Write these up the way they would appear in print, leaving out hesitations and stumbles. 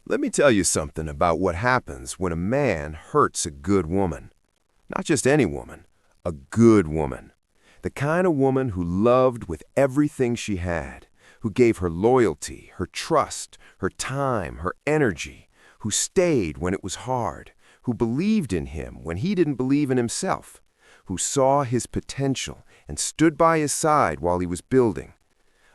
Let me tell you something about what happens when a man hurts a good woman. Not just any woman, a good woman. The kind of woman who loved with everything she had, who gave her loyalty, her trust, her time, her energy, who stayed when it was hard, who believed in him when he didn't believe in himself, who saw his potential and stood by his side while he was building.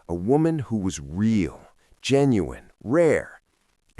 A woman who was real, genuine, rare.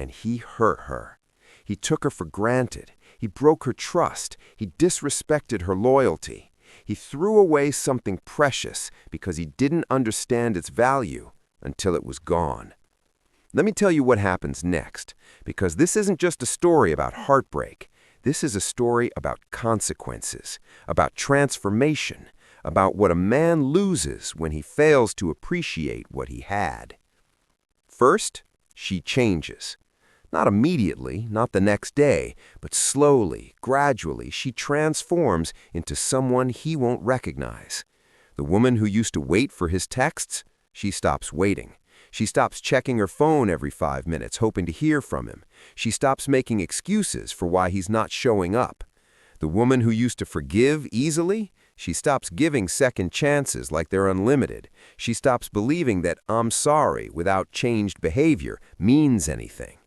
And he hurt her. He took her for granted. He broke her trust. He disrespected her loyalty. He threw away something precious because he didn't understand its value until it was gone. Let me tell you what happens next, because this isn't just a story about heartbreak. This is a story about consequences, about transformation, about what a man loses when he fails to appreciate what he had. First, she changes. Not immediately, not the next day, but slowly, gradually, she transforms into someone he won't recognize. The woman who used to wait for his texts, she stops waiting. She stops checking her phone every 5 minutes, hoping to hear from him. She stops making excuses for why he's not showing up. The woman who used to forgive easily, she stops giving second chances like they're unlimited. She stops believing that "I'm sorry" without changed behavior means anything.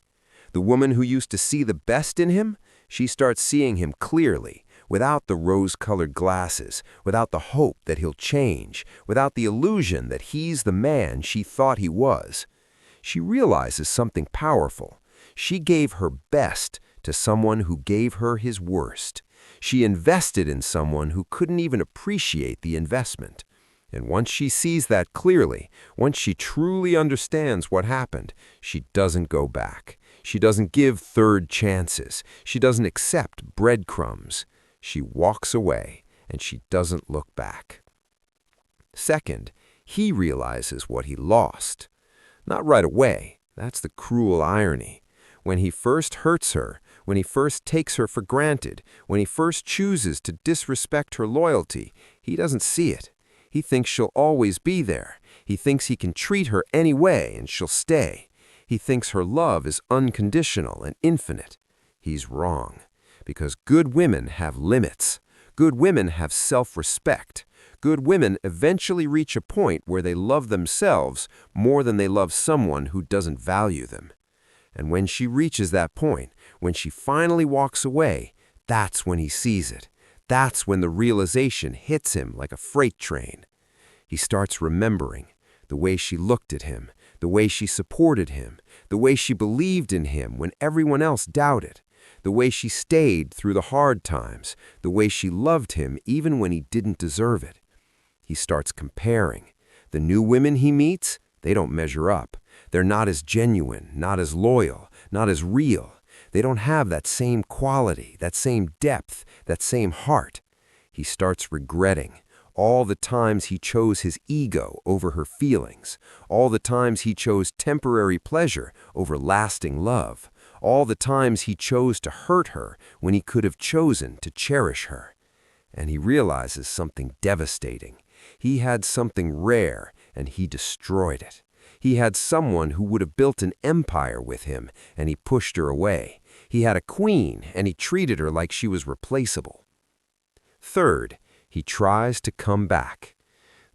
The woman who used to see the best in him, she starts seeing him clearly, without the rose-colored glasses, without the hope that he'll change, without the illusion that he's the man she thought he was. She realizes something powerful. She gave her best to someone who gave her his worst. She invested in someone who couldn't even appreciate the investment. And once she sees that clearly, once she truly understands what happened, she doesn't go back. She doesn't give third chances. She doesn't accept breadcrumbs. She walks away, and she doesn't look back. Second, he realizes what he lost. Not right away. That's the cruel irony. When he first hurts her, when he first takes her for granted, when he first chooses to disrespect her loyalty, he doesn't see it. He thinks she'll always be there. He thinks he can treat her any way and she'll stay. He thinks her love is unconditional and infinite. He's wrong, because good women have limits. Good women have self-respect. Good women eventually reach a point where they love themselves more than they love someone who doesn't value them. And when she reaches that point, when she finally walks away, that's when he sees it. That's when the realization hits him like a freight train. He starts remembering the way she looked at him, the way she supported him, the way she believed in him when everyone else doubted, the way she stayed through the hard times, the way she loved him even when he didn't deserve it. He starts comparing. The new women he meets, they don't measure up. They're not as genuine, not as loyal, not as real. They don't have that same quality, that same depth, that same heart. He starts regretting all the times he chose his ego over her feelings, all the times he chose temporary pleasure over lasting love, all the times he chose to hurt her when he could have chosen to cherish her. And he realizes something devastating. He had something rare, and he destroyed it. He had someone who would have built an empire with him, and he pushed her away. He had a queen, and he treated her like she was replaceable. Third, he tries to come back.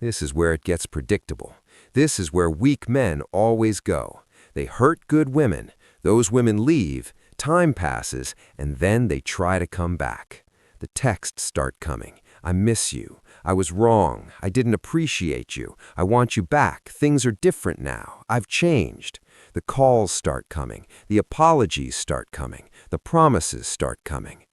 This is where it gets predictable. This is where weak men always go. They hurt good women. Those women leave, time passes, and then they try to come back. The texts start coming. I miss you. I was wrong. I didn't appreciate you. I want you back. Things are different now. I've changed. The calls start coming. The apologies start coming. The promises start coming.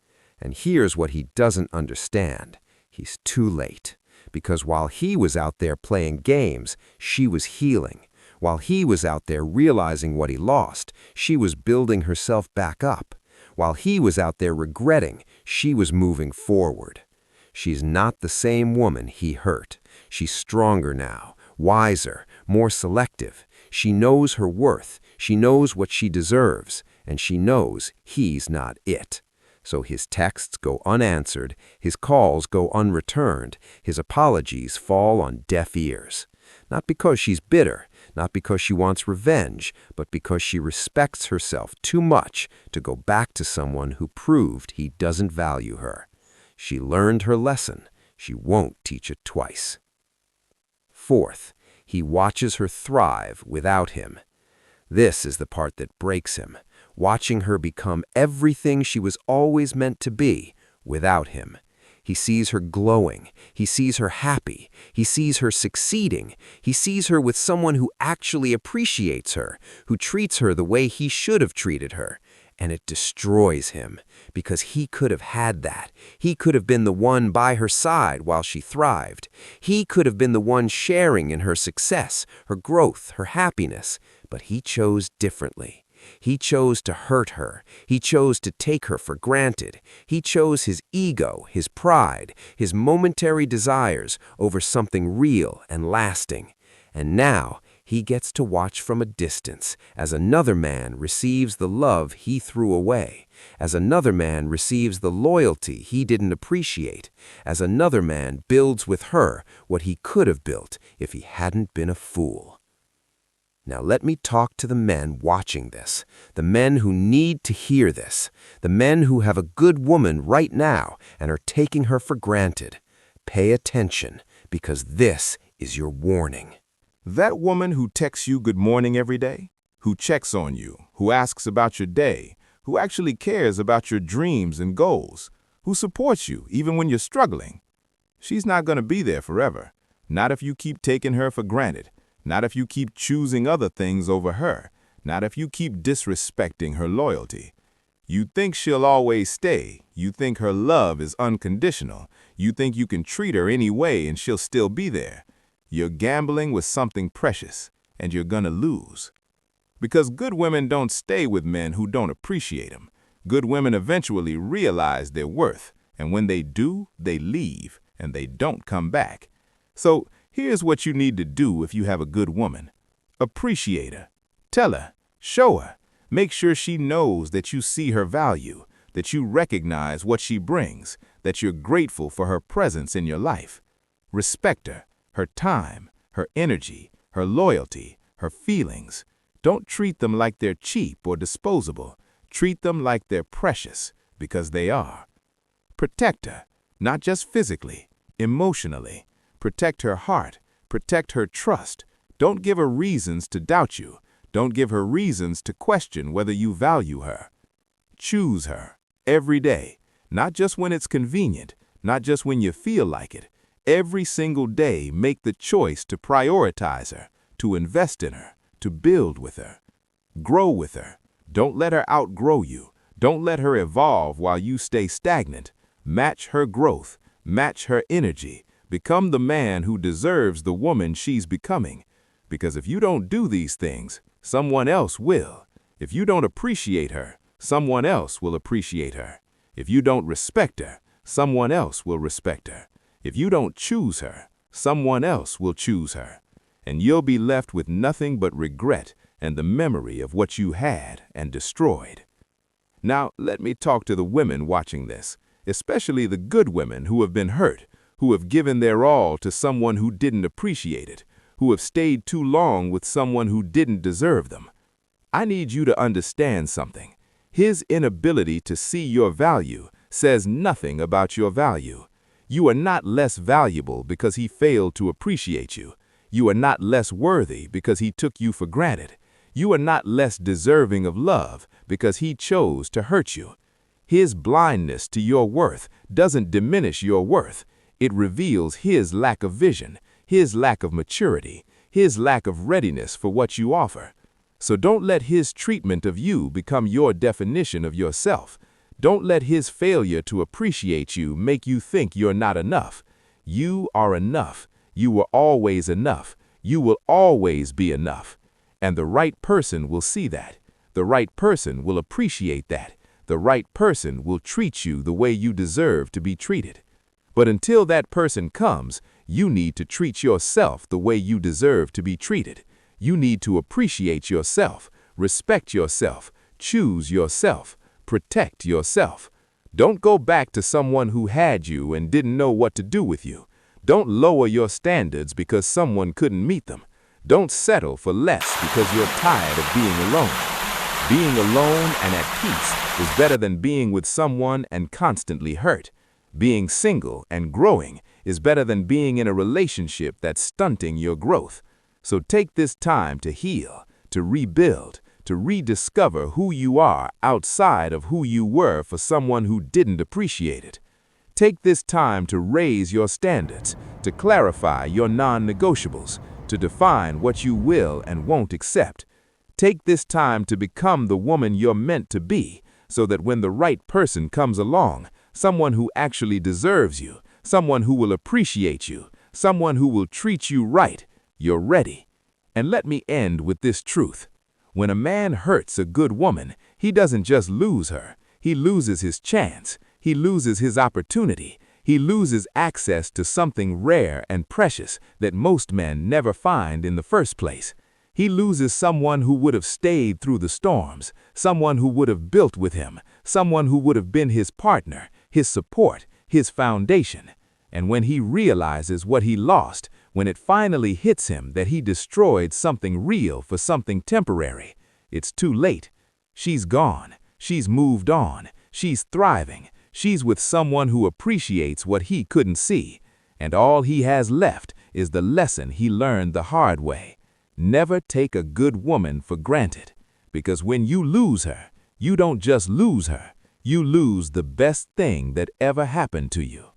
And here's what he doesn't understand. He's too late. Because while he was out there playing games, she was healing. While he was out there realizing what he lost, she was building herself back up. While he was out there regretting, she was moving forward. She's not the same woman he hurt. She's stronger now, wiser, more selective. She knows her worth. She knows what she deserves. And she knows he's not it. So his texts go unanswered, his calls go unreturned, his apologies fall on deaf ears. Not because she's bitter, not because she wants revenge, but because she respects herself too much to go back to someone who proved he doesn't value her. She learned her lesson. She won't teach it twice. Fourth, he watches her thrive without him. This is the part that breaks him, watching her become everything she was always meant to be without him. He sees her glowing. He sees her happy. He sees her succeeding. He sees her with someone who actually appreciates her, who treats her the way he should have treated her. And it destroys him, because he could have had that. He could have been the one by her side while she thrived. He could have been the one sharing in her success, her growth, her happiness. But he chose differently. He chose to hurt her. He chose to take her for granted. He chose his ego, his pride, his momentary desires over something real and lasting. And now he gets to watch from a distance as another man receives the love he threw away, as another man receives the loyalty he didn't appreciate, as another man builds with her what he could have built if he hadn't been a fool. Now let me talk to the men watching this, the men who need to hear this, the men who have a good woman right now and are taking her for granted. Pay attention, because this is your warning. That woman who texts you good morning every day, who checks on you, who asks about your day, who actually cares about your dreams and goals, who supports you even when you're struggling, she's not going to be there forever. Not if you keep taking her for granted. Not if you keep choosing other things over her. Not if you keep disrespecting her loyalty. You think she'll always stay. You think her love is unconditional. You think you can treat her any way and she'll still be there. You're gambling with something precious, and you're gonna lose. Because good women don't stay with men who don't appreciate them. Good women eventually realize their worth, and when they do, they leave, and they don't come back. So, here's what you need to do if you have a good woman. Appreciate her. Tell her. Show her. Make sure she knows that you see her value, that you recognize what she brings, that you're grateful for her presence in your life. Respect her, her time, her energy, her loyalty, her feelings. Don't treat them like they're cheap or disposable. Treat them like they're precious, because they are. Protect her, not just physically, emotionally. Protect her heart. Protect her trust. Don't give her reasons to doubt you. Don't give her reasons to question whether you value her. Choose her every day, not just when it's convenient, not just when you feel like it. Every single day, make the choice to prioritize her, to invest in her, to build with her. Grow with her. Don't let her outgrow you. Don't let her evolve while you stay stagnant. Match her growth. Match her energy. Become the man who deserves the woman she's becoming. Because if you don't do these things, someone else will. If you don't appreciate her, someone else will appreciate her. If you don't respect her, someone else will respect her. If you don't choose her, someone else will choose her. And you'll be left with nothing but regret and the memory of what you had and destroyed. Now, let me talk to the women watching this, especially the good women who have been hurt, who have given their all to someone who didn't appreciate it, who have stayed too long with someone who didn't deserve them. I need you to understand something. His inability to see your value says nothing about your value. You are not less valuable because he failed to appreciate you. You are not less worthy because he took you for granted. You are not less deserving of love because he chose to hurt you. His blindness to your worth doesn't diminish your worth. It reveals his lack of vision, his lack of maturity, his lack of readiness for what you offer. So don't let his treatment of you become your definition of yourself. Don't let his failure to appreciate you make you think you're not enough. You are enough. You were always enough. You will always be enough. And the right person will see that. The right person will appreciate that. The right person will treat you the way you deserve to be treated. But until that person comes, you need to treat yourself the way you deserve to be treated. You need to appreciate yourself, respect yourself, choose yourself, protect yourself. Don't go back to someone who had you and didn't know what to do with you. Don't lower your standards because someone couldn't meet them. Don't settle for less because you're tired of being alone. Being alone and at peace is better than being with someone and constantly hurt. Being single and growing is better than being in a relationship that's stunting your growth. So take this time to heal, to rebuild, to rediscover who you are outside of who you were for someone who didn't appreciate it. Take this time to raise your standards, to clarify your non-negotiables, to define what you will and won't accept. Take this time to become the woman you're meant to be, so that when the right person comes along, someone who actually deserves you, someone who will appreciate you, someone who will treat you right, you're ready. And let me end with this truth. When a man hurts a good woman, he doesn't just lose her. He loses his chance. He loses his opportunity. He loses access to something rare and precious that most men never find in the first place. He loses someone who would have stayed through the storms, someone who would have built with him, someone who would have been his partner, his support, his foundation. And when he realizes what he lost, when it finally hits him that he destroyed something real for something temporary, it's too late. She's gone. She's moved on. She's thriving. She's with someone who appreciates what he couldn't see. And all he has left is the lesson he learned the hard way. Never take a good woman for granted, because when you lose her, you don't just lose her, you lose the best thing that ever happened to you.